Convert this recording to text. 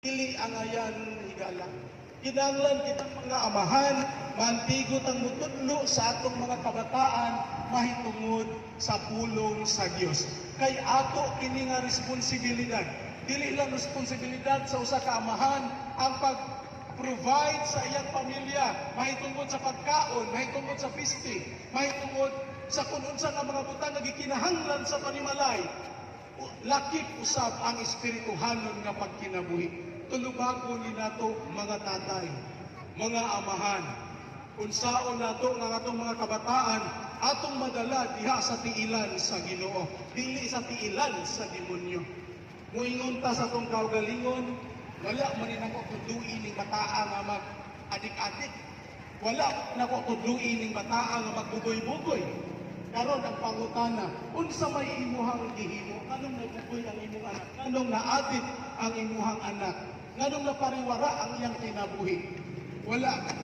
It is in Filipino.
Dili ang ayan higala. Kinahanglan kitang mga amahan, mantigot ang mutudlo sa atong mga kabataan, mahitungod sa pulong sa Dios. Kay ato kini nga responsibilidad. Dili lang responsibilidad sa usa ka amahan ang pag-provide sa iyang pamilya, mahitungod sa pagkaon, mahitungod sa piste, mahitungod sa kung-unsa nga mga butang nga gikinahanglan sa panimalay. Lakip usab ang espirituhanon nga pagkinabuhi. Tulubagon ni nato mga tatay, mga amahan, unsaon nato nga atong mga kabataan atong madala diha sa tiilan sa Ginoo, dili sa tiilan sa demonyo. Muingon ta sa atong kaugalingon, wala man ni nako tudluin ning bataa nga mag-adik-adik. Wala nako tudluin ning bataa nga magbugoy-bugoy. Karon ang pangutana, unsa may imuhang gihimo? Anong nagbugoy ang imong anak? Anong naadit ang imuhang anak? Nganong napariwara ang iyang kinabuhi? Wala.